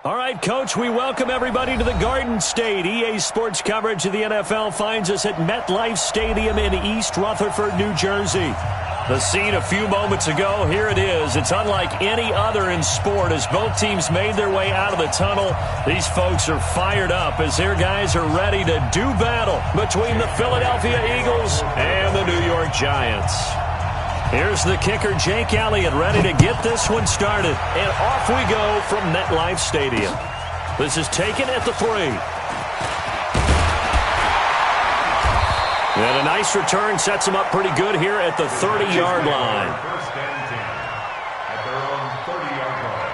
All right, Coach, we welcome everybody to the Garden State. EA Sports coverage of the NFL finds us at MetLife Stadium in East Rutherford, New Jersey. The scene a few moments ago, here it is. It's unlike any other in sport as both teams made their way out of the tunnel. These folks are fired up as their guys are ready to do battle between the Philadelphia Eagles and the New York Giants. Here's the kicker, Jake Elliott, ready to get this one started. And off we go from MetLife Stadium. This is taken at the 3. And a nice return sets them up pretty good here at the 30-yard line. First and 10 at their own 30-yard line.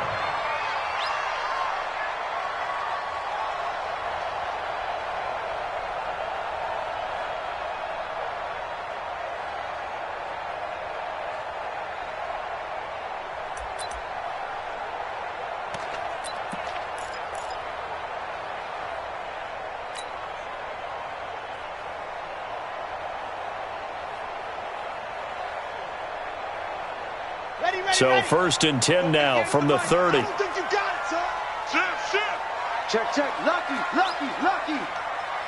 So first and 10 now from the 30. Check, lucky.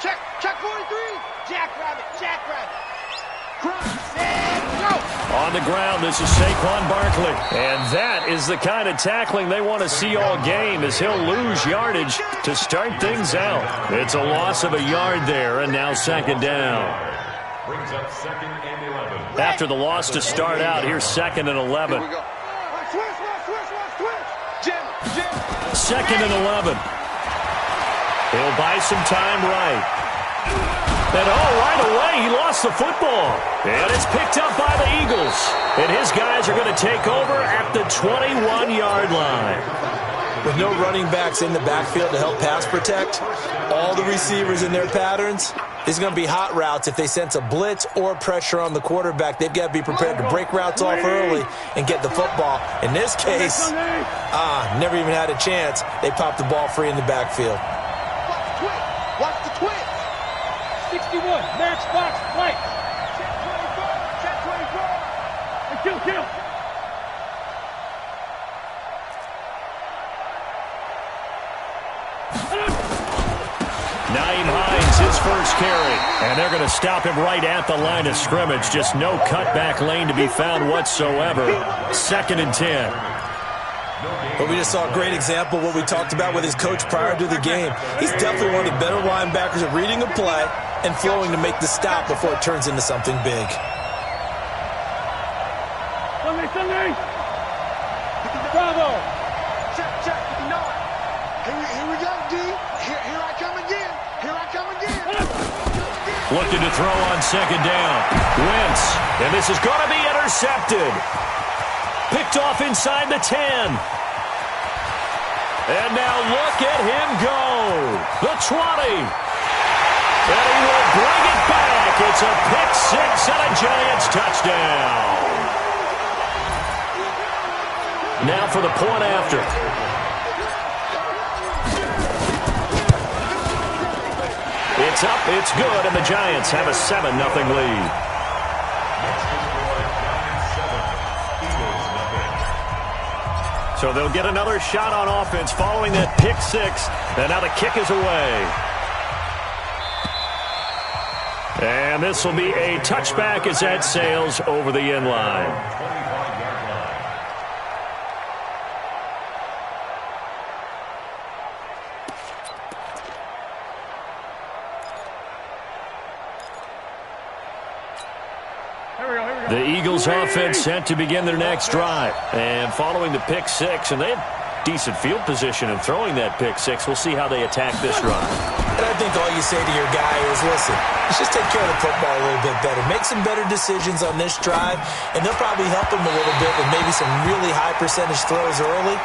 Check 43. Jackrabbit. On the ground, this is Saquon Barkley. And that is the kind of tackling they want to see all game as he'll lose yardage to start things out. It's a loss of a yard there, and now second down. Brings up second and 11. After the loss to start out, here's second and 11. Second and 11. He'll buy some time right. And right away, he lost the football. And it's picked up by the Eagles. And his guys are going to take over at the 21-yard line. With no running backs in the backfield to help pass protect, all the receivers in their patterns, there's going to be hot routes if they sense a blitz or pressure on the quarterback. They've got to be prepared to break routes off early and get the football. In this case, never even had a chance. They popped the ball free in the backfield. Watch the twist. 61, matchbox, right. Check 24. Kill. Naeem Hines, his first carry. And they're going to stop him right at the line of scrimmage. Just no cutback lane to be found whatsoever. Second and 10. But we just saw a great example of what we talked about with his coach prior to the game. He's definitely one of the better linebackers at reading a play and flowing to make the stop before it turns into something big. Sunday. Bravo. Check. Here we go, D. Here I come again. Looking to throw on second down. Wentz. And this is going to be intercepted. Picked off inside the 10. And now look at him go. The 20. And he will bring it back. It's a pick six and a Giants touchdown. Now for the point after. It's up, it's good, and the Giants have a 7-0 lead. So they'll get another shot on offense following that pick six. And now the kick is away. And this will be a touchback as that sails over the end line. The Eagles offense set to begin their next drive. And following the pick six, and they had decent field position in throwing that pick six. We'll see how they attack this drive. And I think all you say to your guy is, listen, let's just take care of the football a little bit better. Make some better decisions on this drive, and they'll probably help him a little bit with maybe some really high percentage throws early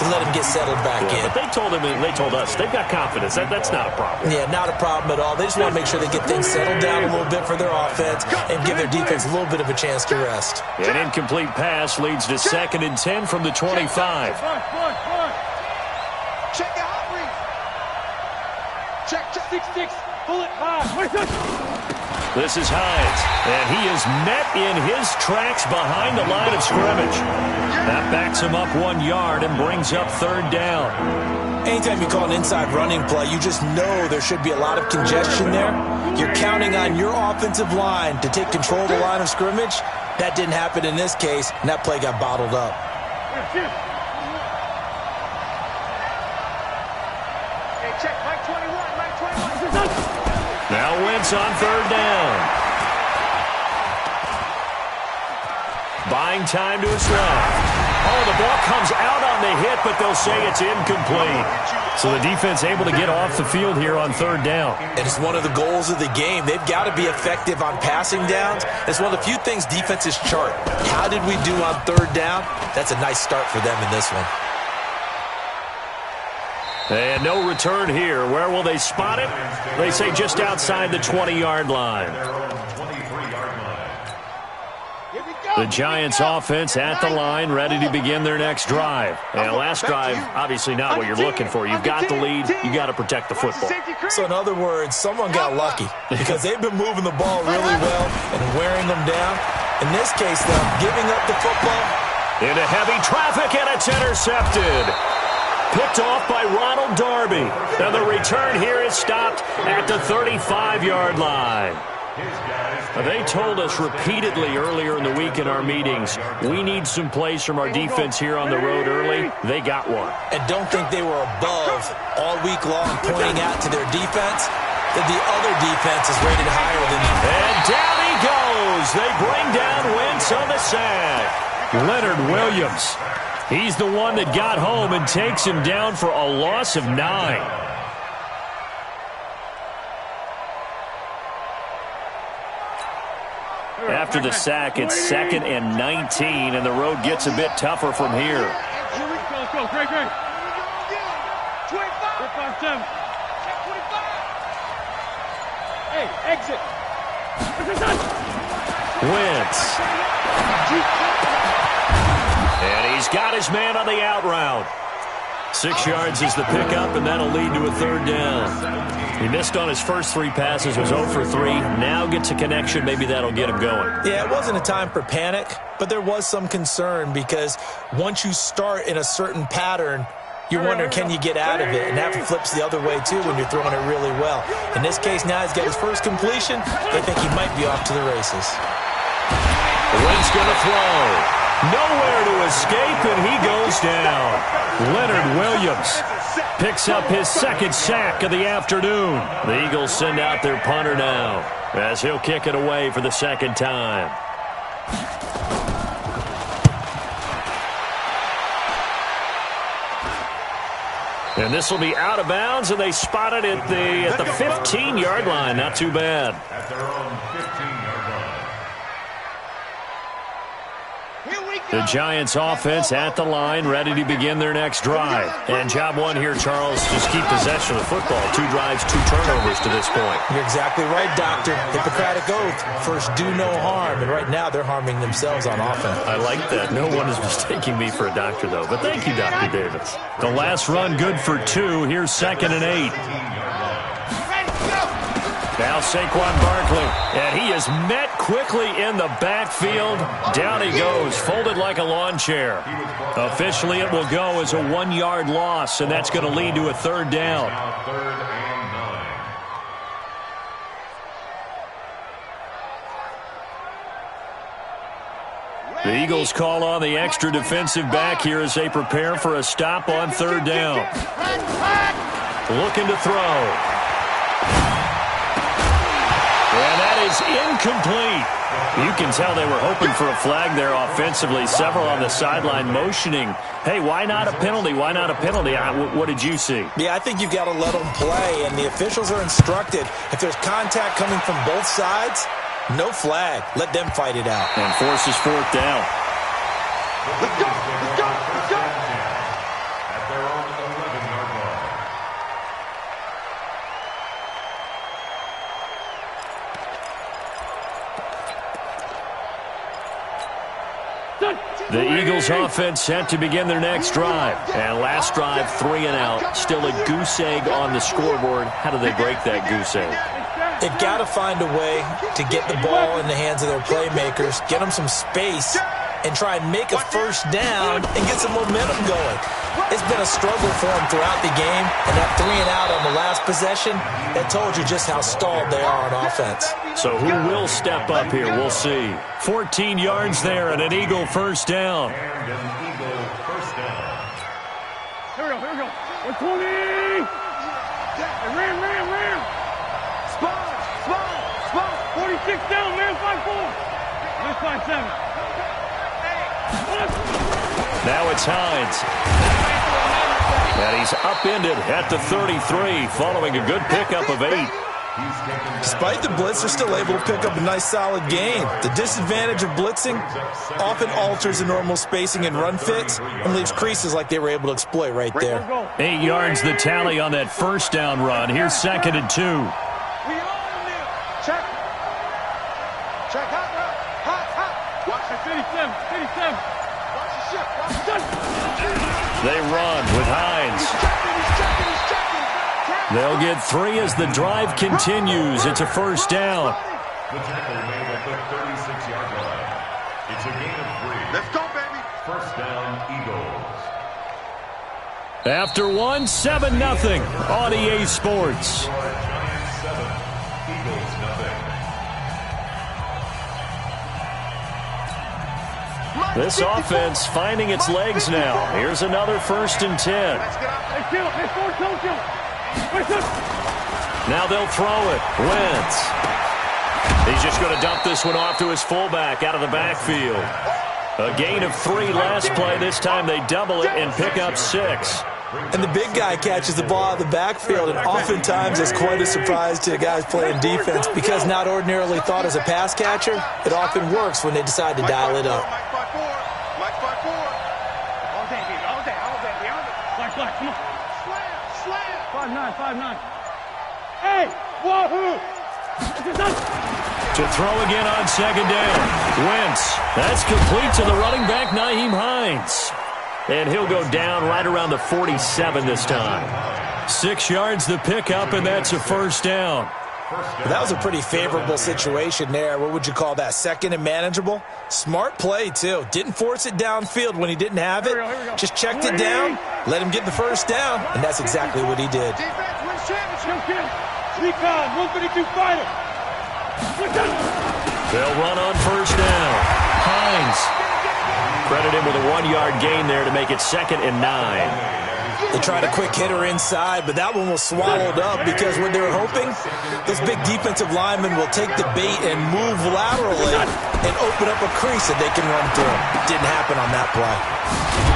to let him get settled back in. But they told us they've got confidence. That's not a problem. Yeah, not a problem at all. They just want to make sure they get things settled down a little bit for their offense and give their defense a little bit of a chance to rest. An incomplete pass leads to 2nd and 10 from the 25. Check the hot read. Check. 6-6. Bullet high. This is Hines, and he is met in his tracks behind the line of scrimmage. That backs him up 1 yard and brings up 3rd down. Anytime you call an inside running play, you just know there should be a lot of congestion there. You're counting on your offensive line to take control of the line of scrimmage. That didn't happen in this case, and that play got bottled up. Check, Mike 21, Mike 21. Now Wentz on third down. Buying time to his left. Oh, the ball comes out on the hit, but they'll say it's incomplete. So the defense able to get off the field here on third down. And it's one of the goals of the game. They've got to be effective on passing downs. It's one of the few things defenses chart. How did we do on third down? That's a nice start for them in this one. And no return here. Where will they spot it? They say just outside the 20-yard line. The Giants offense at the line, ready to begin their next drive. And last drive, obviously not what you're looking for. You've got the lead. You got to protect the football. So in other words, someone got lucky because they've been moving the ball really well and wearing them down. In this case, though, giving up the football. Into heavy traffic, and it's intercepted. Picked off by Ronald Darby. And the return here is stopped at the 35-yard line. They told us repeatedly earlier in the week in our meetings, we need some plays from our defense here on the road early. They got one. And don't think they were above all week long pointing out to their defense that the other defense is rated higher than them. And down he goes. They bring down Wentz on the sack. Leonard Williams. He's the one that got home and takes him down for a loss of 9. After the sack, it's 2nd and 19, and the road gets a bit tougher from here. Let's go, Greg. 25. Hey, exit. Wentz. And he's got his man on the out route. 6 yards is the pickup, and that'll lead to a third down. He missed on his first 3 passes, was 0 for 3. Now gets a connection. Maybe that'll get him going. Yeah, it wasn't a time for panic, but there was some concern because once you start in a certain pattern, you're wondering, can you get out of it? And that flips the other way, too, when you're throwing it really well. In this case, now he's got his first completion. They think he might be off to the races. Wentz going to throw. Nowhere to escape, and he goes down. Leonard Williams picks up his 2nd sack of the afternoon. The Eagles send out their punter now as he'll kick it away for the 2nd time. And this will be out of bounds, and they spot it at the 15-yard line. Not too bad. At their own 15-yard line. The Giants offense at the line, ready to begin their next drive. And job one here, Charles, just keep possession of the football. 2 drives, 2 turnovers to this point. You're exactly right, Doctor. Hippocratic oath. First, do no harm. And right now, they're harming themselves on offense. I like that. No one is mistaking me for a doctor, though. But thank you, Dr. Davis. The last run good for 2. Here's 2nd and 8. Now Saquon Barkley, and he is met quickly in the backfield. Down he goes, folded like a lawn chair. Officially, it will go as a 1-yard loss, and that's going to lead to a third down. The Eagles call on the extra defensive back here as they prepare for a stop on third down. Looking to throw. And that is incomplete. You can tell they were hoping for a flag there offensively. Several on the sideline motioning, hey, why not a penalty? Why not a penalty? What did you see? Yeah, I think you've got to let them play, and the officials are instructed. If there's contact coming from both sides, no flag. Let them fight it out. And forces 4th down. Let's go. At their own 11-yard line. The Eagles offense set to begin their next drive. And last drive, 3 and out. Still a goose egg on the scoreboard. How do they break that goose egg? They've got to find a way to get the ball in the hands of their playmakers, get them some space, and try and make a first down and get some momentum going. It's been a struggle for him throughout the game, and that 3 and out on the last possession, that told you just how stalled they are on offense. So who will step up here? We'll see. 14 yards there and an Eagle first down. And an Eagle first down. Here we go. 120. Ram. Spot. 46 down, man. 5-4. That's 5-7. Now it's Hines. And he's upended at the 33 following a good pickup of 8. Despite the blitz, they're still able to pick up a nice solid gain. The disadvantage of blitzing often alters the normal spacing and run fits and leaves creases like they were able to exploit right there. 8 yards the tally on that first down run. Here's 2nd and 2. We on them. Check. Hot. Watch the 57. Watch the ship. They run with Hines. He's checking. They'll get 3 as the drive continues. It's a first down. The tackle made at the 36-yard line. It's a gain of 3. Let's go, baby. First down, Eagles. After 1, 7-0 on EA Sports. Giants 7, Eagles nothing. This offense finding its legs now. Here's another 1st and 10. Now they'll throw it. Wentz. He's just going to dump this one off to his fullback out of the backfield. A gain of 3 last play. This time they double it and pick up 6. And the big guy catches the ball out of the backfield, and oftentimes it's quite a surprise to the guys playing defense because not ordinarily thought as a pass catcher, it often works when they decide to dial it up. Mike 5-4. All day, baby. All day. Black, come on. Slam. 5-9. Hey, wahoo! To throw again on 2nd down. Wentz. That's complete to the running back, Nyheim Hines. And he'll go down right around the 47 this time. 6 yards the pickup, and that's a first down. That was a pretty favorable situation there. What would you call that? 2nd and manageable? Smart play, too. Didn't force it downfield when he didn't have it. Just checked it down, let him get the first down, and that's exactly what he did. Defense wins championship. 152 fighter. They'll run on first down. Hines. Credit him with a 1-yard gain there to make it 2nd and 9. They tried a quick hitter inside, but that one was swallowed up because what they were hoping, those big defensive linemen will take the bait and move laterally and open up a crease that they can run through. Didn't happen on that play.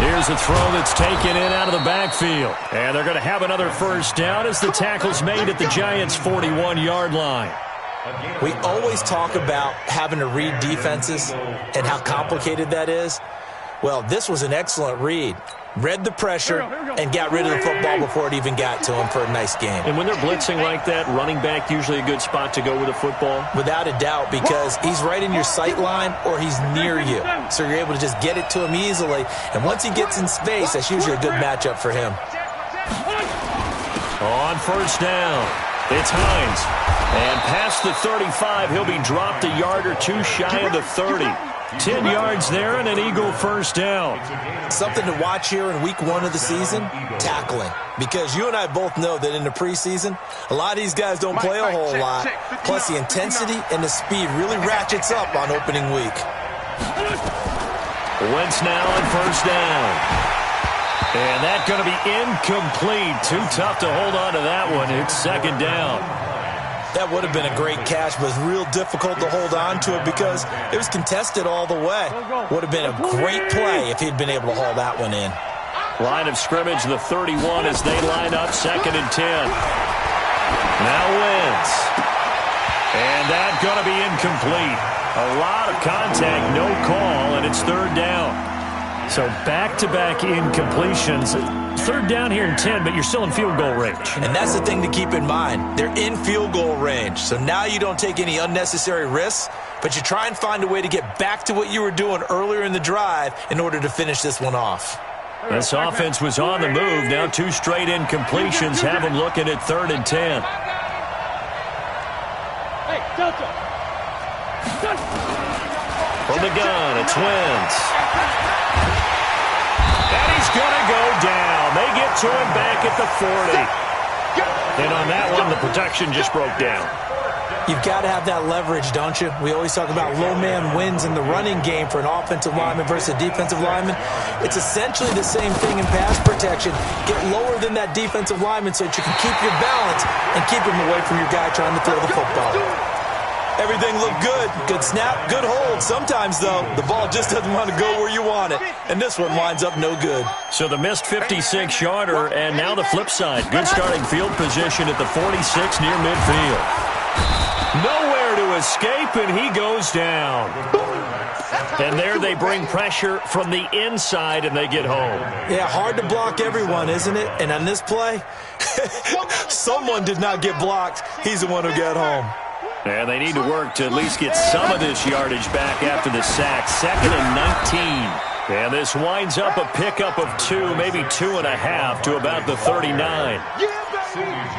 Here's a throw that's taken in out of the backfield. And they're going to have another first down as the tackle's made at the Giants' 41-yard line. We always talk about having to read defenses and how complicated that is. Well, this was an excellent read. Read the pressure and got rid of the football before it even got to him for a nice game. And when they're blitzing like that, running back usually a good spot to go with a football? Without a doubt, because he's right in your sight line or he's near you. So you're able to just get it to him easily. And once he gets in space, that's usually a good matchup for him. On first down, it's Hines. And past the 35, he'll be dropped a yard or 2 shy of the 30. 10 yards there and an Eagle first down. Something to watch here in week 1 of the season, tackling. Because you and I both know that in the preseason, a lot of these guys don't play a whole lot. Plus the intensity and the speed really ratchets up on opening week. Wentz now on first down. And that's going to be incomplete. Too tough to hold on to that one. It's 2nd down. That would have been a great catch, but it was real difficult to hold on to it because it was contested all the way. Would have been a great play if he'd been able to haul that one in. Line of scrimmage, the 31 as they line up 2nd and 10. Now Wentz. And that's going to be incomplete. A lot of contact, no call, and it's 3rd down. So back-to-back incompletions. 3rd down here in 10, but you're still in field goal range. And that's the thing to keep in mind. They're in field goal range. So now you don't take any unnecessary risks, but you try and find a way to get back to what you were doing earlier in the drive in order to finish this one off. This offense was on the move. Now 2 straight incompletions have them looking at 3rd and 10. Hey, Delta. From the gun, it's Wentz. And he's going to go down. They get to him back at the 40. And on that one, the protection just broke down. You've got to have that leverage, don't you? We always talk about low man wins in the running game for an offensive lineman versus a defensive lineman. It's essentially the same thing in pass protection. Get lower than that defensive lineman so that you can keep your balance and keep him away from your guy trying to throw the football. Everything looked good. Good snap, good hold. Sometimes, though, the ball just doesn't want to go where you want it. And this one winds up no good. So the missed 56-yarder, and now the flip side. Good starting field position at the 46 near midfield. Nowhere to escape, and he goes down. And there they bring pressure from the inside, and they get home. Yeah, hard to block everyone, isn't it? And on this play, someone did not get blocked. He's the one who got home. And they need to work to at least get some of this yardage back after the sack. 2nd and 19. And this winds up a pickup of 2, maybe 2.5 to about the 39.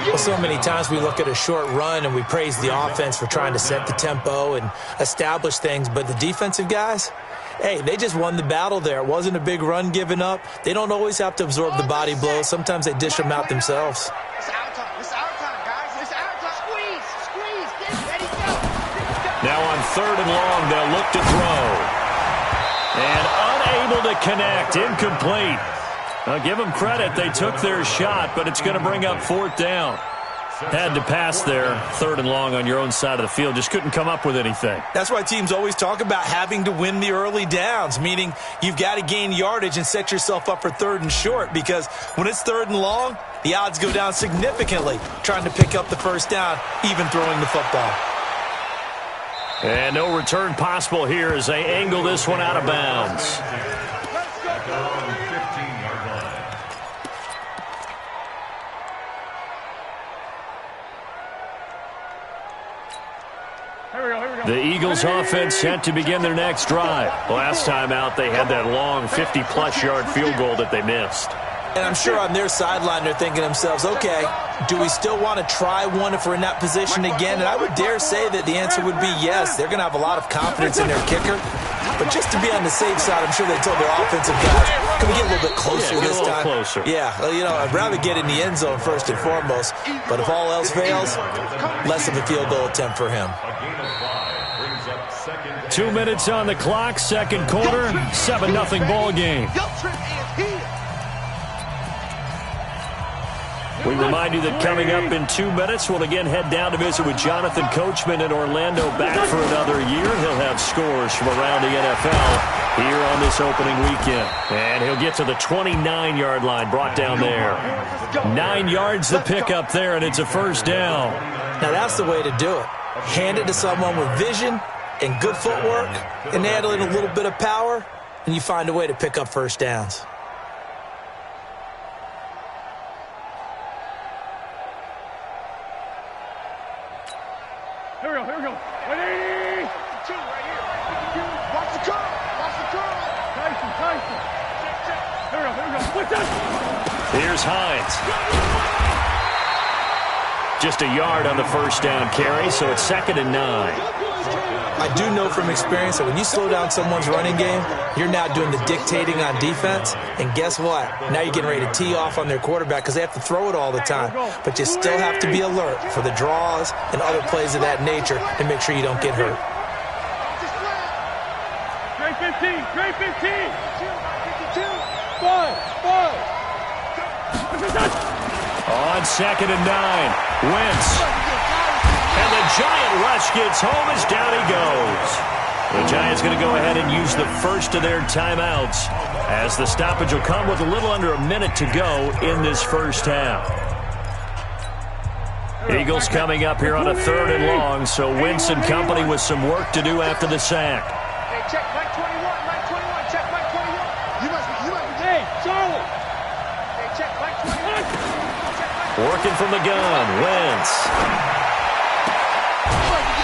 Well, so many times we look at a short run and we praise the offense for trying to set the tempo and establish things. But the defensive guys, hey, they just won the battle there. It wasn't a big run given up. They don't always have to absorb the body blows. Sometimes they dish them out themselves. Now on 3rd and long, they'll look to throw. And unable to connect, incomplete. I'll give them credit. They took their shot, but it's going to bring up 4th down. Had to pass there, 3rd and long on your own side of the field. Just couldn't come up with anything. That's why teams always talk about having to win the early downs, meaning you've got to gain yardage and set yourself up for 3rd and short, because when it's 3rd and long, the odds go down significantly trying to pick up the 1st down, even throwing the football. And no return possible here as they angle this one out of bounds. The Eagles offense set to begin their next drive. Last time out, they had that long 50-plus yard field goal that they missed. And I'm sure on their sideline they're thinking to themselves, okay, do we still want to try one if we're in that position again? And I would dare say that the answer would be yes. They're going to have a lot of confidence in their kicker. But just to be on the safe side, I'm sure they told their offensive guys, can we get a little bit closer this time? Closer. Yeah, well, you know, I'd rather get in the end zone first and foremost. But if all else fails, less of a field goal attempt for him. 2 minutes on the clock, 2nd quarter, 7-0 ball game. We remind you that coming up in 2 minutes, we'll again head down to visit with Jonathan Coachman in Orlando, back for another year. He'll have scores from around the NFL here on this opening weekend. And he'll get to the 29-yard line, brought down there. 9 yards the pickup there, and it's a 1st down. Now that's the way to do it. Hand it to someone with vision and good footwork, and add in a little bit of power, and you find a way to pick up 1st downs. Here we go. Ready? 2 right here. Watch the curl. Tyson. Here we go. What's that? Here's Hines. Just a yard on the 1st down carry, so it's 2nd and 9. I do know from experience that when you slow down someone's running game, you're now doing the dictating on defense. And guess what? Now you're getting ready to tee off on their quarterback because they have to throw it all the time. But you still have to be alert for the draws and other plays of that nature and make sure you don't get hurt. Great 15. 5. On 2nd and 9, Wentz. And the Giant rush gets home as down he goes. The Giants going to go ahead and use the first of their timeouts as the stoppage will come with a little under a minute to go in this 1st half. Eagles coming up here on a 3rd and long, so Wentz and company with some work to do after the sack. Hey, check Mike 21. Check Mike 21. You must be. Hey, Charlie. Hey, check Mike 21. Working from the gun, Wentz.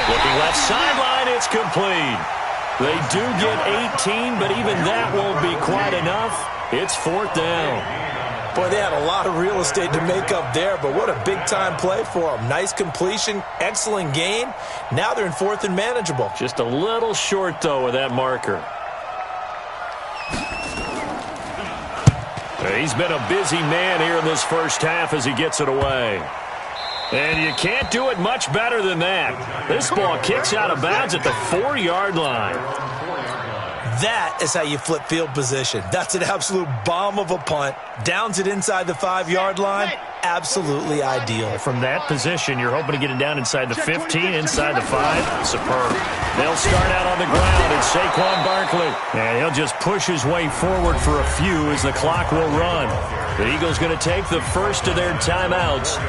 Looking left sideline, it's complete. They do get 18, but even that won't be quite enough. It's 4th down. Boy, they had a lot of real estate to make up there, but what a big-time play for them. Nice completion, excellent gain. Now they're in 4th and manageable. Just a little short, though, with that marker. He's been a busy man here in this first half as he gets it away. And you can't do it much better than that. This ball kicks out of bounds at the 4-yard line. That is how you flip field position. That's an absolute bomb of a punt. Downs it inside the 5-yard line. Absolutely ideal. From that position, you're hoping to get it down inside the 15, inside the 5. Superb. They'll start out on the ground, and Saquon Barkley. And he'll just push his way forward for a few as the clock will run. The Eagles going to take the first of their timeouts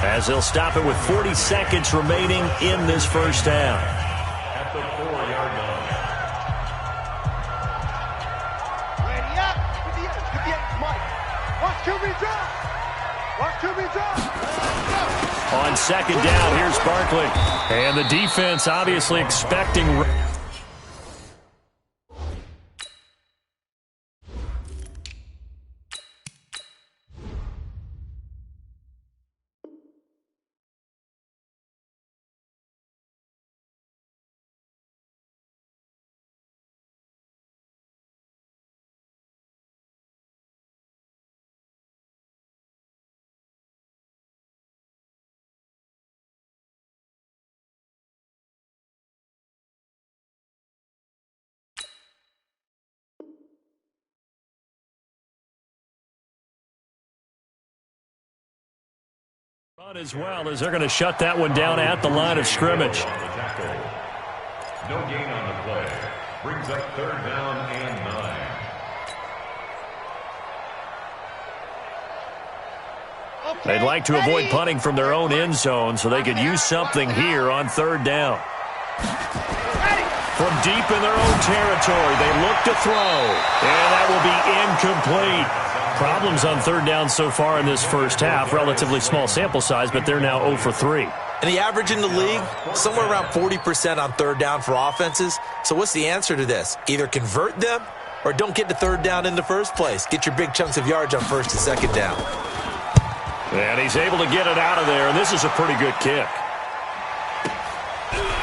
as they'll stop it with 40 seconds remaining in this first half. At the 4-yard line. Ready up. Get the edge, Mike. Watch QB drop. Watch QB drop. On second down, here's Barkley. And the defense obviously expecting... as well as they're going to shut that one down at the line of scrimmage. No gain on the play. Brings up 3rd down and 9. They'd like to avoid punting from their own end zone so they could use something here on 3rd down. From deep in their own territory, they look to throw. And that will be incomplete. Problems on 3rd down so far in this first half. Relatively small sample size, but they're now 0 for 3. And the average in the league, somewhere around 40% on 3rd down for offenses. So what's the answer to this? Either convert them or don't get to 3rd down in the first place. Get your big chunks of yards on 1st and 2nd down. And he's able to get it out of there, and this is a pretty good kick.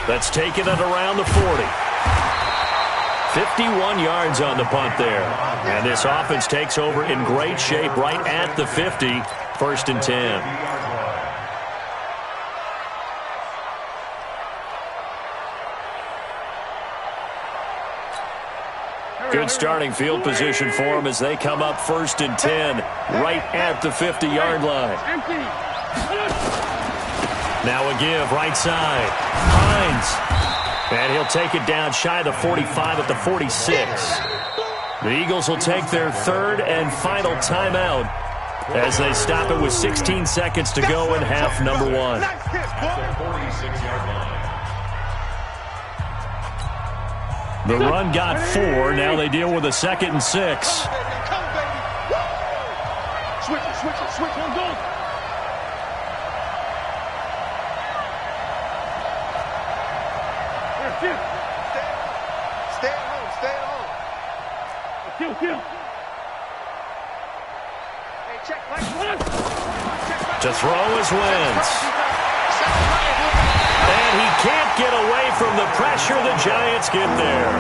That's taken it around the 40. 51 yards on the punt there. And this offense takes over in great shape right at the 50. 1st and 10. Good starting field position for them as they come up 1st and 10 right at the 50-yard line. Now a give right side. Hines. And he'll take it down shy of the 45 at the 46. The Eagles will take their 3rd and final timeout as they stop it with 16 seconds to go in half number 1. At the 46-yard line. The run got 4. Now they deal with a 2nd and 6. Switch on goal. Stay at home. Kill. Hey, check. To throw is Wentz. And he can't get away from the pressure. The Giants get there.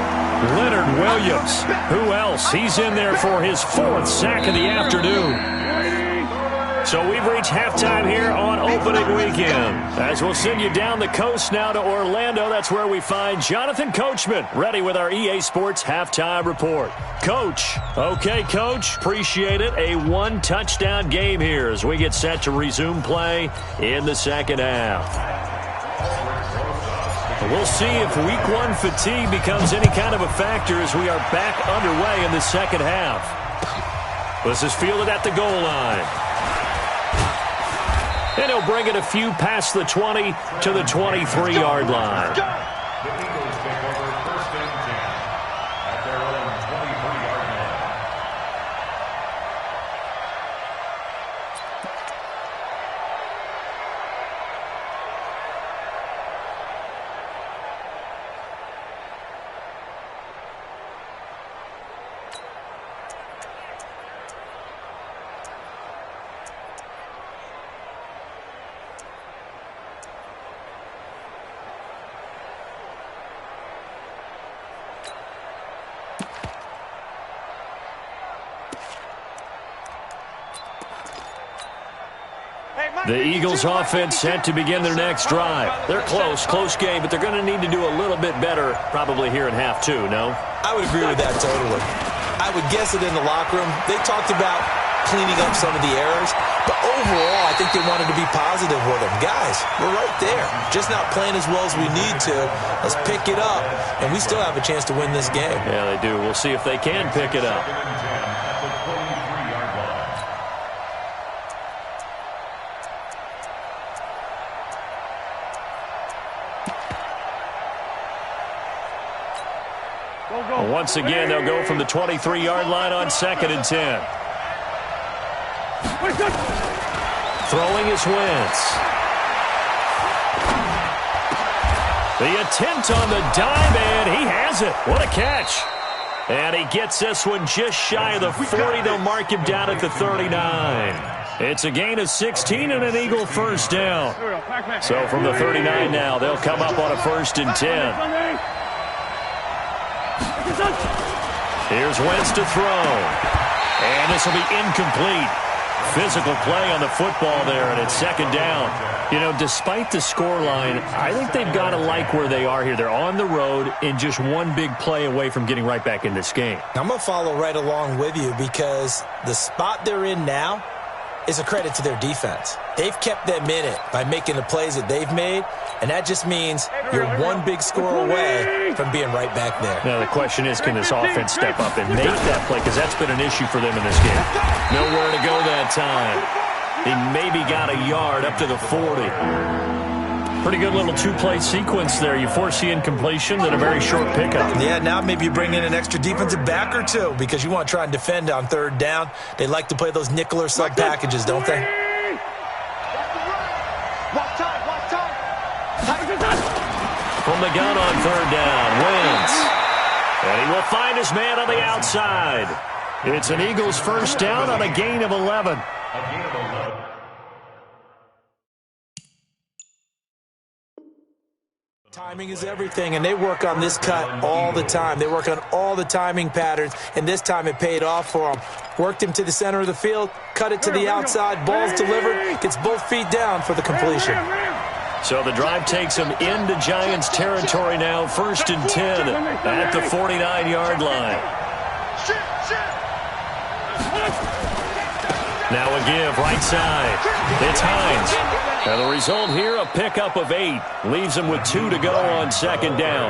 Leonard Williams. Who else? He's in there for his 4th sack of the afternoon. So we've reached halftime here on opening weekend. As we'll send you down the coast now to Orlando. That's where we find Jonathan Coachman ready with our EA Sports halftime report. Coach. Okay, Coach. Appreciate it. A 1-touchdown game here as we get set to resume play in the second half. We'll see if week 1 fatigue becomes any kind of a factor as we are back underway in the second half. This is fielded at the goal line. And he'll bring it a few past the 20 to the 23-yard line. The Eagles take over 1st and 10 at their own 23-yard line. The Eagles offense set to begin their next drive. They're close game, but they're going to need to do a little bit better probably here in half two, no? I would agree with that totally. I would guess it in the locker room. They talked about cleaning up some of the errors, but overall, I think they wanted to be positive with them. Guys, we're right there. Just not playing as well as we need to. Let's pick it up, and we still have a chance to win this game. Yeah, they do. We'll see if they can pick it up. Once again, they'll go from the 23-yard line on 2nd and 10. Throwing is Wentz. The attempt on the dime, and he has it. What a catch. And he gets this one just shy of the 40. They'll mark him down at the 39. It's a gain of 16 and an Eagle first down. So from the 39 now, they'll come up on a 1st and 10. Here's Wentz to throw. And this will be incomplete. Physical play on the football there, and it's 2nd down. You know, despite the scoreline, I think they've got to like where they are here. They're on the road and just one big play away from getting right back in this game. I'm going to follow right along with you because the spot they're in now is a credit to their defense. They've kept them in it by making the plays that they've made, and that just means you're one big score away from being right back there. Now, the question is, can this offense step up and make that play? Because that's been an issue for them in this game. Nowhere to go that time. He maybe got a yard up to the 40. Pretty good little two-play sequence there. You force the incompletion, then a very short pickup. Yeah, now maybe you bring in an extra defensive back or two because you want to try and defend on 3rd down. They like to play those nickel or sub packages, don't they? From the gun on 3rd down, Wentz. And he will find his man on the outside. It's an Eagles first down on a gain of 11. Timing is everything, and they work on this cut all the time. They work on all the timing patterns, and this time it paid off for them. Worked him to the center of the field, cut it to the outside, ball's delivered, gets both feet down for the completion. So the drive takes him into Giants territory now, 1st and 10 at the 49-yard line. Now a give, right side. It's Hines. And the result here, a pickup of 8. Leaves him with 2 to go on 2nd down.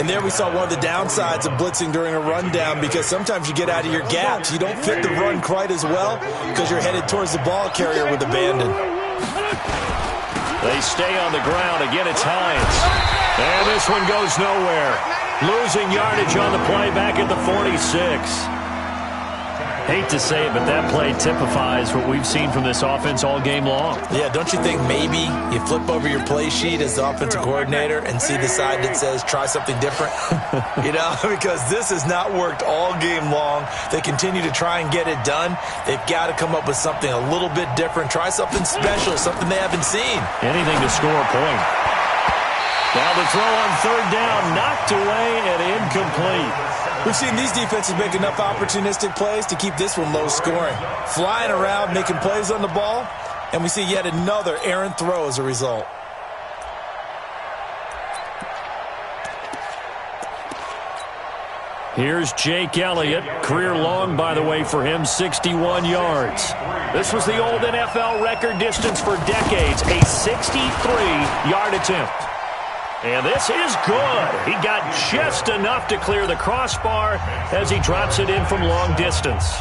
And there we saw one of the downsides of blitzing during a rundown because sometimes you get out of your gaps. You don't fit the run quite as well because you're headed towards the ball carrier with abandon. They stay on the ground. Again, it's Hines. And this one goes nowhere. Losing yardage on the play back at the 46. Hate to say it, but that play typifies what we've seen from this offense all game long. Yeah, don't you think maybe you flip over your play sheet as the offensive coordinator and see the side that says try something different? You know, because this has not worked all game long. They continue to try and get it done. They've got to come up with something a little bit different. Try something special, something they haven't seen. Anything to score a point. Now the throw on 3rd down, knocked away and incomplete. We've seen these defenses make enough opportunistic plays to keep this one low scoring. Flying around, making plays on the ball, and we see yet another errant throw as a result. Here's Jake Elliott. Career long, by the way, for him, 61 yards. This was the old NFL record distance for decades, a 63-yard attempt. And this is good. He got just enough to clear the crossbar as he drops it in from long distance.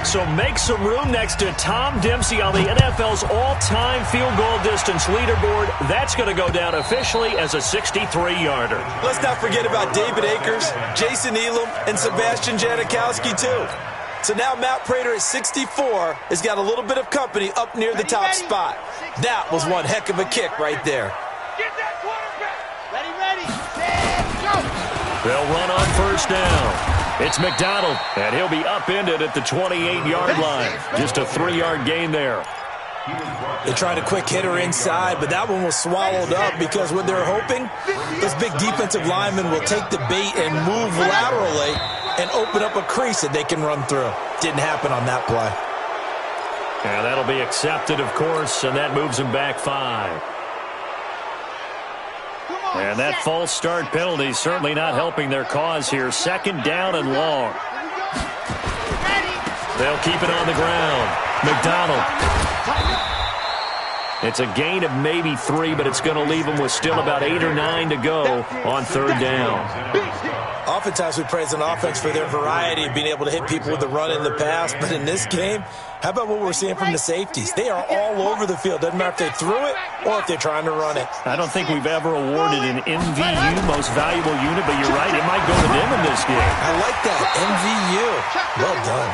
So make some room next to Tom Dempsey on the NFL's all-time field goal distance leaderboard. That's going to go down officially as a 63-yarder. Let's not forget about David Akers, Jason Elam, and Sebastian Janikowski, too. So now Matt Prater at 64 has got a little bit of company up near the top spot. That was one heck of a kick right there. They'll run on 1st down. It's McDonald, and he'll be upended at the 28-yard line. Just a 3-yard gain there. They tried a quick hitter inside, but that one was swallowed up because what they're hoping, this big defensive lineman will take the bait and move laterally and open up a crease that they can run through. Didn't happen on that play. And that'll be accepted, of course, and that moves him back 5. And that false start penalty certainly not helping their cause here. 2nd down and long. They'll keep it on the ground. McDonald. It's a gain of maybe 3, but it's going to leave them with still about 8 or 9 to go on 3rd down. Oftentimes we praise an offense for their variety of being able to hit people with the run in the pass, but in this game, how about what we're seeing from the safeties? They are all over the field. Doesn't matter if they threw it or if they're trying to run it. I don't think we've ever awarded an MVU, most valuable unit, but you're right, it might go to them in this game. I like that, MVU. Well done.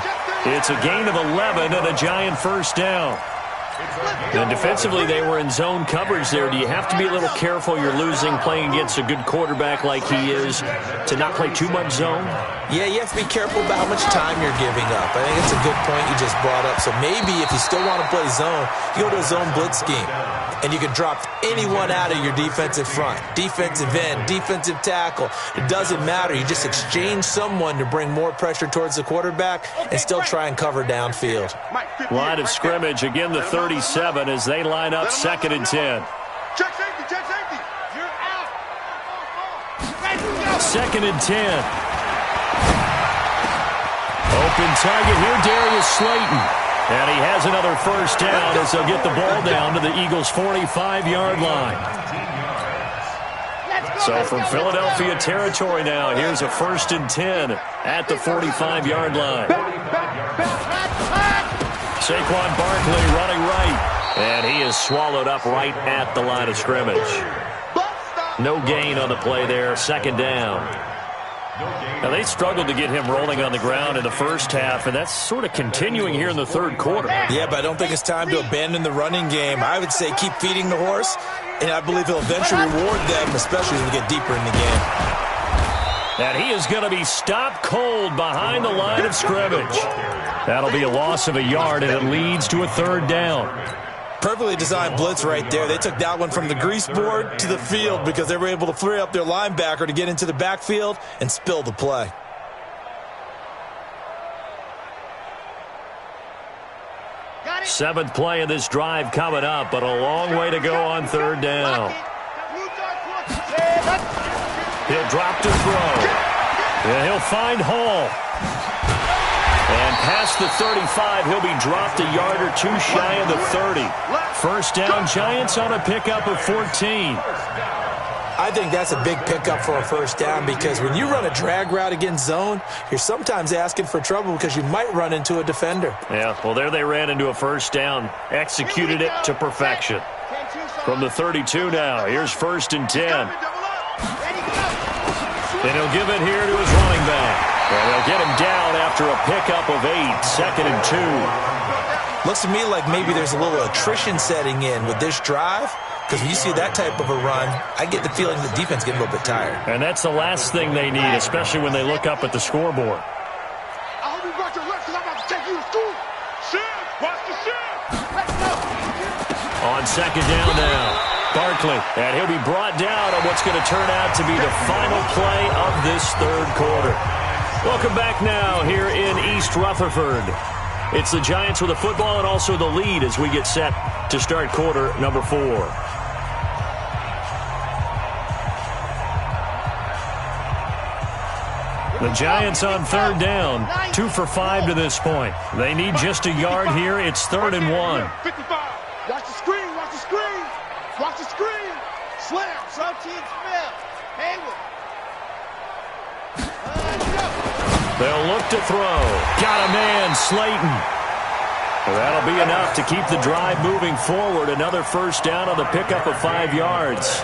It's a gain of 11 and a Giant 1st down. And defensively, they were in zone coverage there. Do you have to be a little careful? You're losing playing against a good quarterback like he is to not play too much zone? Yeah, you have to be careful about how much time you're giving up. I think it's a good point you just brought up. So maybe if you still want to play zone, you go to a zone blitz scheme. And you can drop anyone out of your defensive front, defensive end, defensive tackle. It doesn't matter. You just exchange someone to bring more pressure towards the quarterback and still try and cover downfield. Line of scrimmage, again the 37 as they line up 2nd and 10. Check safety, check safety. You're out. 2nd and 10. Open target here, Darius Slayton. And he has another 1st down as they'll get the ball down to the Eagles' 45-yard line. So from Philadelphia territory now, here's a 1st and 10 at the 45-yard line. Saquon Barkley running right. And he is swallowed up right at the line of scrimmage. No gain on the play there, 2nd down. Now, they struggled to get him rolling on the ground in the first half, and that's sort of continuing here in the 3rd quarter. Yeah, but I don't think it's time to abandon the running game. I would say keep feeding the horse, and I believe he'll eventually reward them, especially as we get deeper in the game. And he is going to be stopped cold behind the line of scrimmage. That'll be a loss of a yard, and it leads to a 3rd down. Perfectly designed blitz right there. They took that one from the grease board to the field because they were able to free up their linebacker to get into the backfield and spill the play. Seventh play of this drive coming up, but a long way to go on 3rd down. He'll drop to throw. And he'll find Hall. And past the 35, he'll be dropped a yard or 2 shy of the 30. 1st down, Giants on a pickup of 14. I think that's a big pickup for a 1st down because when you run a drag route against zone, you're sometimes asking for trouble because you might run into a defender. Yeah, well, there they ran into a 1st down. Executed it to perfection. From the 32 now, here's 1st and 10. And he'll give it here to his running back. And they'll get him down after a pickup of 8, 2nd and 2. Looks to me like maybe there's a little attrition setting in with this drive. Because when you see that type of a run, I get the feeling the defense getting a little bit tired. And that's the last thing they need, especially when they look up at the scoreboard. I hope you brought your left because I'm about to take you to school. Shit, watch the shit. On 2nd down now, Barkley. And he'll be brought down on what's going to turn out to be the final play of this 3rd quarter. Welcome back now here in East Rutherford. It's the Giants with the football and also the lead as we get set to start quarter number 4. The Giants on 3rd down, 2 for 5 to this point. They need just a yard here. It's 3rd and 1. 55. Watch the screen, watch the screen. Watch the screen. Slam. Something Smith. Hayward. They'll look to throw. Got a man, Slayton. Well, that'll be enough to keep the drive moving forward. Another 1st down on the pickup of 5 yards.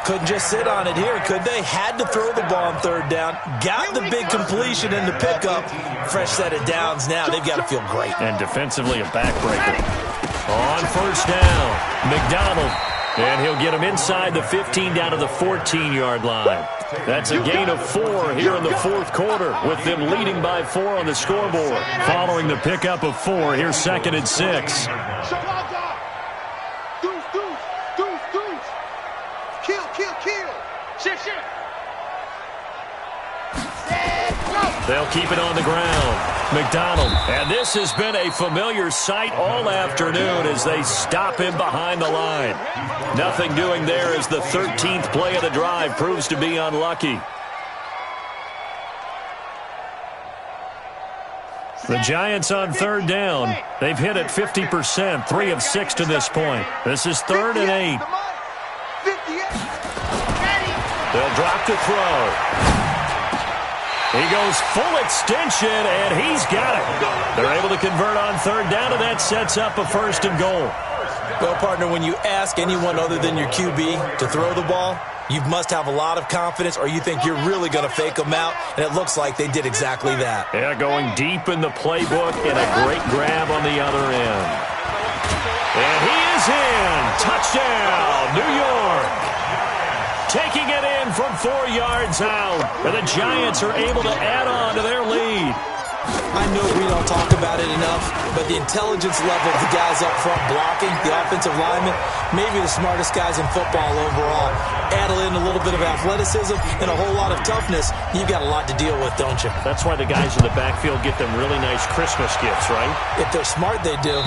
Couldn't just sit on it here, could they? Had to throw the ball on 3rd down. Got the big completion in the pickup. Fresh set of downs now. They've got to feel great. And defensively, a backbreaker. On 1st down, McDonald. And he'll get him inside the 15 down to the 14-yard line. That's a gain of 4 here in the 4th quarter with them leading by 4 on the scoreboard. Following the pickup of 4, here's 2nd and 6. Kill. Shit. They'll keep it on the ground. McDonald. And this has been a familiar sight all afternoon as they stop him behind the line. Nothing doing there as the 13th play of the drive proves to be unlucky. The Giants on third down. They've hit it 50%, 3 of 6 to this point. This is 3rd and 8. They'll drop to throw. He goes full extension, and he's got it. They're able to convert on third down, and that sets up a 1st and goal. Well, partner, when you ask anyone other than your QB to throw the ball, you must have a lot of confidence, or you think you're really going to fake them out, and it looks like they did exactly that. Yeah, going deep in the playbook, and a great grab on the other end. And he is in. Touchdown, New York. Taking it in from 4 yards out. And the Giants are able to add on to their lead. I know we don't talk about it enough, but the intelligence level of the guys up front blocking, the offensive linemen, maybe the smartest guys in football overall. Add in a little bit of athleticism and a whole lot of toughness. You've got a lot to deal with, don't you? That's why the guys in the backfield get them really nice Christmas gifts, right? If they're smart, they do.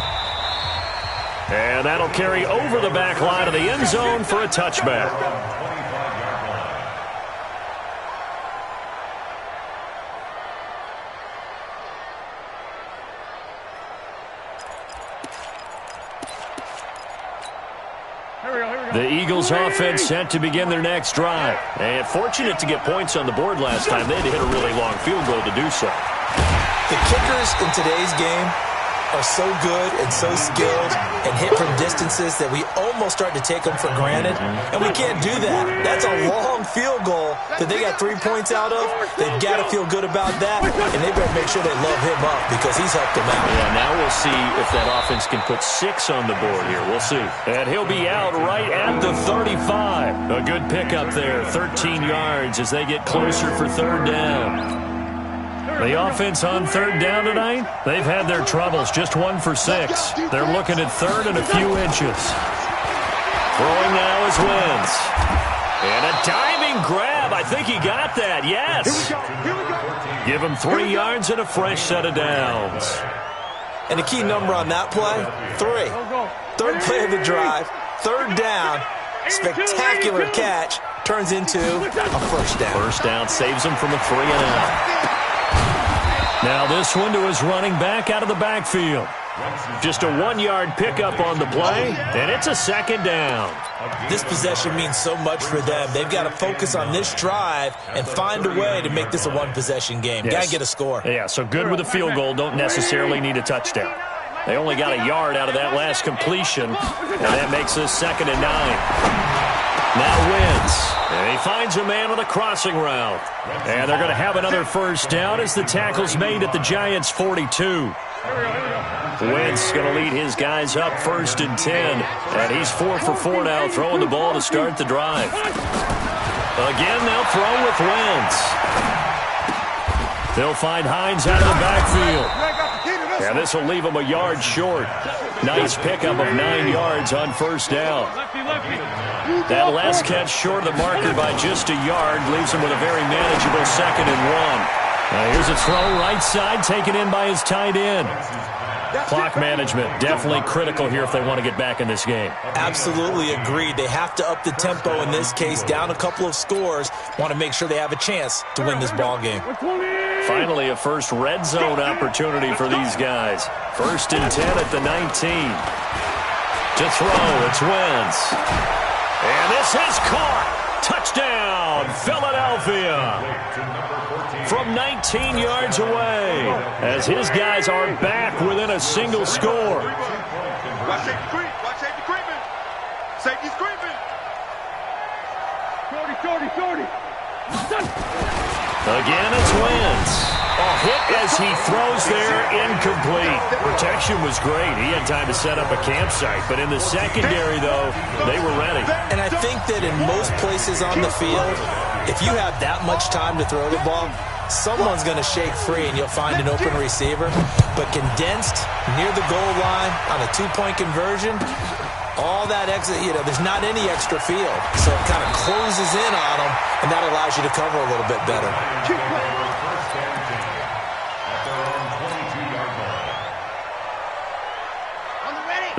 And that'll carry over the back line of the end zone for a touchback. The Eagles offense set to begin their next drive. And fortunate to get points on the board last time. They had to hit a really long field goal to do so. The kickers in today's game are so good and so skilled and hit from distances that we almost start to take them for granted. And we can't do that. That's a long field goal that they got 3 points out of. They've got to feel good about that, and they better make sure they love him up because he's helped them out. Yeah, now we'll see if that offense can put 6 on the board here. We'll see. And he'll be out right at the 35. A good pickup there, 13 yards as they get closer for third down. The offense on third down tonight, they've had their troubles, just 1 for 6. They're looking at third and a few inches. Throwing now is Wentz. And a diving grab. I think he got that, yes. Give him 3 yards and a fresh set of downs. And the key number on that play, 3. Third play of the drive, third down, spectacular catch, turns into a first down. First down saves him from a 3 and out. Now this one to his running back out of the backfield. Just a 1-yard pickup on the play, and it's a 2nd down. This possession means so much for them. They've got to focus on this drive and find a way to make this a one-possession game. Yes. Got to get a score. Yeah, so good with a field goal. Don't necessarily need a touchdown. They only got a yard out of that last completion, and that makes this 2nd and 9. Now Wentz, and he finds a man on a crossing route. And they're going to have another first down as the tackle's made at the Giants' 42. Wentz going to lead his guys up 1st and 10. And he's 4 for 4 now, throwing the ball to start the drive. Again, they'll throw with Wentz. They'll find Hines out of the backfield. And this will leave him a yard short. Nice pickup of 9 yards on first down. That last catch short of the marker by just a yard leaves him with a very manageable 2nd and 1. Now here's a throw right side taken in by his tight end. Clock management definitely critical here if they want to get back in this game. Absolutely agreed. They have to up the tempo in this case, down a couple of scores. Want to make sure they have a chance to win this ball game. Finally, a first red zone opportunity for these guys. 1st and 10 at the 19. To throw, it's Wentz. And this is caught. Touchdown, Philadelphia. From 19 yards away, as his guys are back within a single score. Watch safety creep. Watch safety creeping. Safety's creeping. 40. Again, it's Wentz. A hit as he throws there, incomplete. Protection was great. He had time to set up a campsite, but in the secondary, though, they were ready. And I think that in most places on the field, if you have that much time to throw the ball, someone's going to shake free and you'll find an open receiver. But condensed near the goal line on a 2-point conversion, all that exit, there's not any extra field. So it kind of closes in on them, and that allows you to cover a little bit better.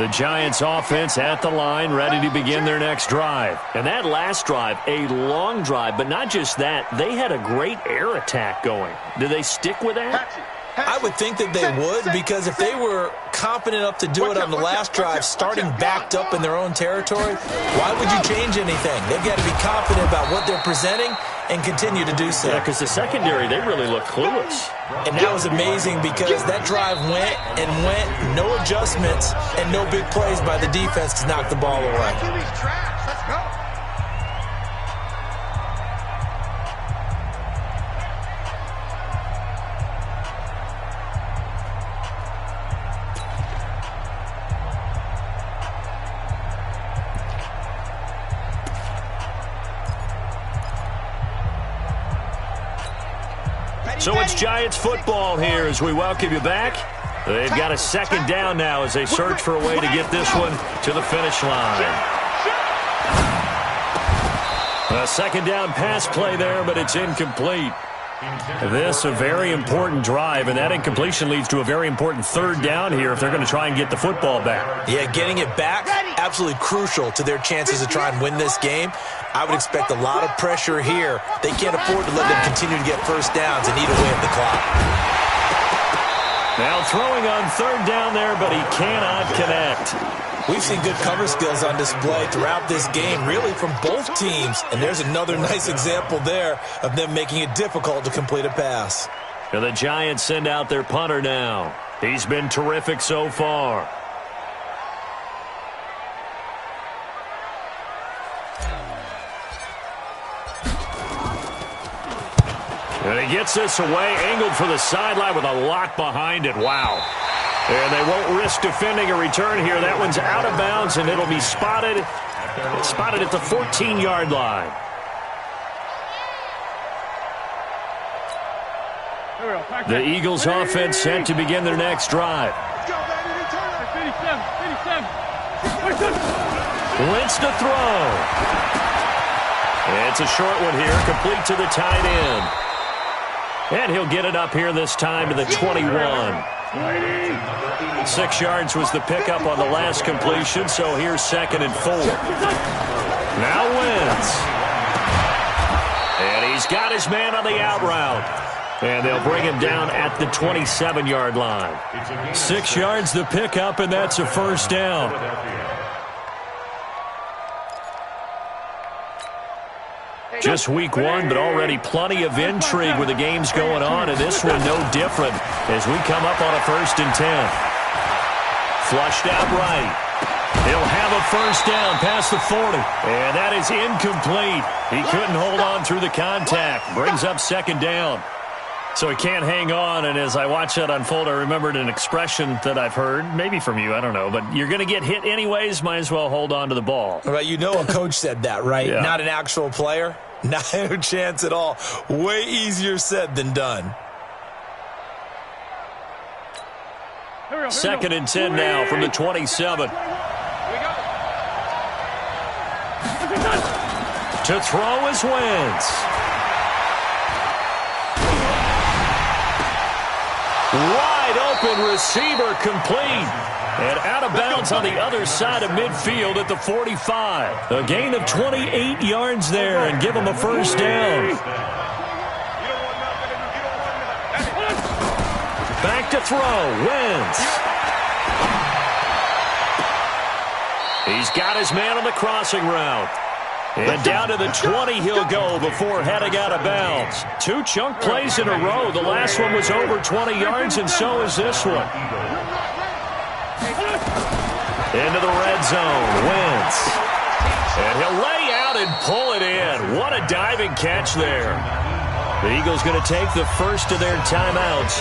The Giants offense at the line, ready to begin their next drive. And that last drive, a long drive, but not just that, they had a great air attack going. Do they stick with that? I would think that they would, because if they were confident enough to do it on the last drive, starting backed up in their own territory, why would you change anything? They've got to be confident about what they're presenting and continue to do so. Yeah, because the secondary, they really look clueless. And that was amazing because that drive went and went, no adjustments, and no big plays by the defense to knock the ball away. Let's go. So it's Giants football here as we welcome you back. They've got a second down now as they search for a way to get this one to the finish line. A second down pass play there, but it's incomplete. This a very important drive, and that incompletion leads to a very important third down here if they're going to try and get the football back. Yeah, getting it back, absolutely crucial to their chances to try and win this game. I would expect a lot of pressure here. They can't afford to let them continue to get first downs and eat away at the clock. Now throwing on third down there, but he cannot connect. We've seen good cover skills on display throughout this game, really from both teams. And there's another nice example there of them making it difficult to complete a pass. And the Giants send out their punter now. He's been terrific so far. And he gets this away, angled for the sideline with a lot behind it. Wow. And they won't risk defending a return here. That one's out of bounds, and it'll be spotted at the 14-yard line. The Eagles offense set to begin their next drive. Wentz to throw. It's a short one here, complete to the tight end. And he'll get it up here this time to the 21. 6 yards was the pickup on the last completion, so here's 2nd and 4. Now Wentz. And he's got his man on the out route. And they'll bring him down at the 27-yard line. 6 yards the pickup, and that's a first down. Just week 1, but already plenty of intrigue with the games going on, and this one no different as we come up on a 1st and 10. Flushed out right. He'll have a first down past the 40, and that is incomplete. He couldn't hold on through the contact. Brings up 2nd down. So he can't hang on, and as I watched that unfold, I remembered an expression that I've heard, maybe from you, I don't know, but you're going to get hit anyways, might as well hold on to the ball. Right, you know a coach said that, right? Yeah. Not an actual player. Not a chance at all. Way easier said than done. 2nd and 10 now from the 27. To throw is Wentz. Wide open receiver complete. And out of bounds on the other side of midfield at the 45. A gain of 28 yards there and give him a first down. Back to throw. Wentz. He's got his man on the crossing route. And down to the 20 he'll go before heading out of bounds. 2 chunk plays in a row. The last one was over 20 yards, and so is this one. Into the red zone. Wentz. And he'll lay out and pull it in. What a diving catch there. The Eagles going to take the first of their timeouts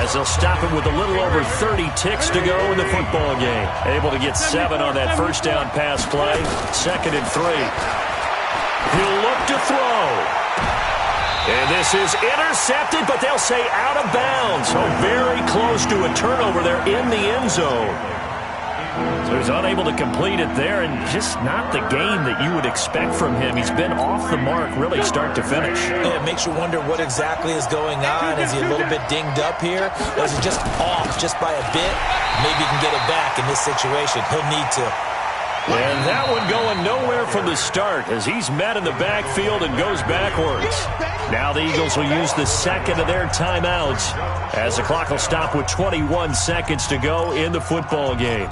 as they'll stop it with a little over 30 ticks to go in the football game. Able to get 7 on that first down pass play. 2nd and 3. He'll look to throw. And this is intercepted, but they'll say out of bounds. So very close to a turnover there in the end zone. So he's unable to complete it there, and just not the game that you would expect from him. He's been off the mark really start to finish. Yeah, it makes you wonder what exactly is going on. Is he a little bit dinged up here? Or is he just off just by a bit? Maybe he can get it back in this situation. He'll need to. And that one going nowhere from the start as he's met in the backfield and goes backwards. Now the Eagles will use the second of their timeouts as the clock will stop with 21 seconds to go in the football game.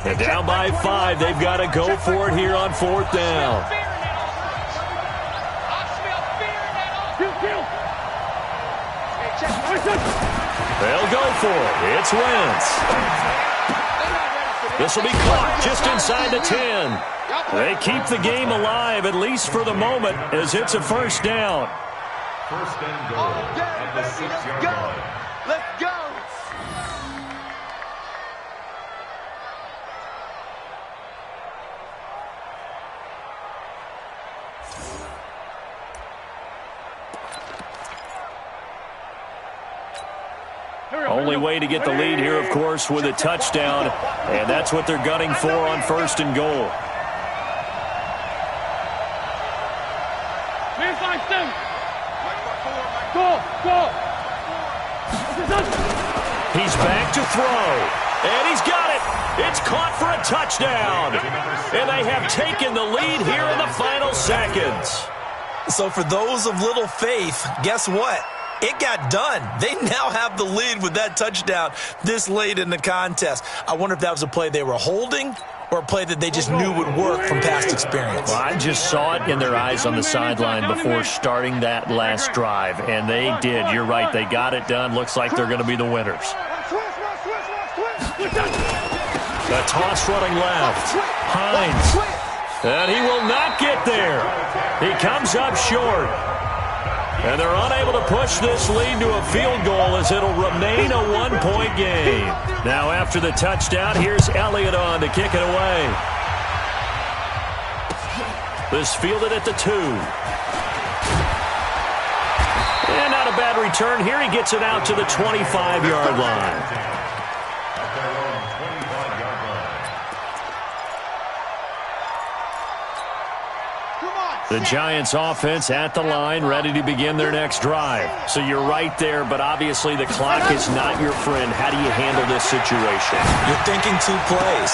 And down by 5, they've got to go for it here on 4th down. They'll go for it. It's Wentz. This will be caught just inside the 10. They keep the game alive, at least for the moment, as it's a first down. First and goal at the 6-yard line. Let's go. Only way to get the lead here, of course, with a touchdown, and that's what they're gunning for on 1st and goal. He's back to throw, and he's got it. It's caught for a touchdown, and they have taken the lead here in the final seconds. So for those of little faith, guess what? It got done. They now have the lead with that touchdown this late in the contest. I wonder if that was a play they were holding or a play that they just knew would work from past experience. Well, I just saw it in their eyes on the sideline before starting that last drive, and they did. You're right. They got it done. Looks like they're going to be the winners. The toss running left. Hines. And he will not get there. He comes up short. And they're unable to push this lead to a field goal as it'll remain a one-point game. Now after the touchdown, here's Elliott on to kick it away. This fielded at the 2. And not a bad return here. He gets it out to the 25-yard line. The Giants offense at the line, ready to begin their next drive. So you're right there, but obviously the clock is not your friend. How do you handle this situation? You're thinking 2 plays.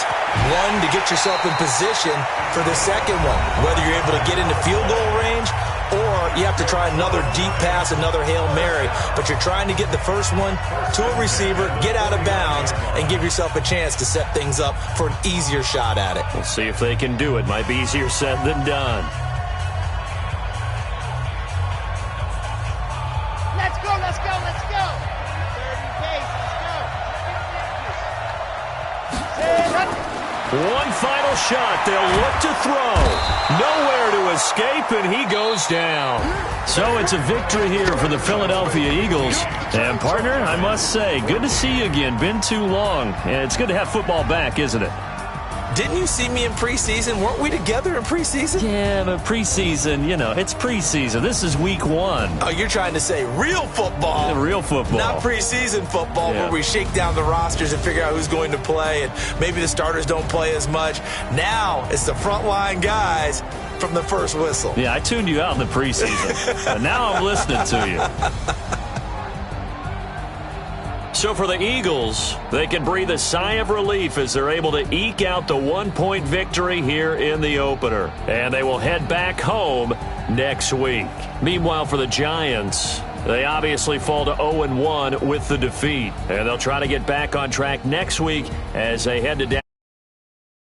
One, to get yourself in position for the second one, whether you're able to get into field goal range or you have to try another deep pass, another Hail Mary. But you're trying to get the first one to a receiver, get out of bounds, and give yourself a chance to set things up for an easier shot at it. We'll see if they can do it. Might be easier said than done. One final shot. They'll look to throw. Nowhere to escape, and he goes down. So it's a victory here for the Philadelphia Eagles. And, partner, I must say, good to see you again. Been too long. And it's good to have football back, isn't it? Didn't you see me in preseason? Weren't we together in preseason? Yeah, but preseason, you know, it's preseason. This is week 1. Oh, you're trying to say real football. Yeah, real football. Not preseason football Yeah. where we shake down the rosters and figure out who's going to play, and maybe the starters don't play as much. Now it's the frontline guys from the first whistle. Yeah, I tuned you out in the preseason. But now I'm listening to you. So for the Eagles, they can breathe a sigh of relief as they're able to eke out the one-point victory here in the opener. And they will head back home next week. Meanwhile, for the Giants, they obviously fall to 0-1 with the defeat. And they'll try to get back on track next week as they head to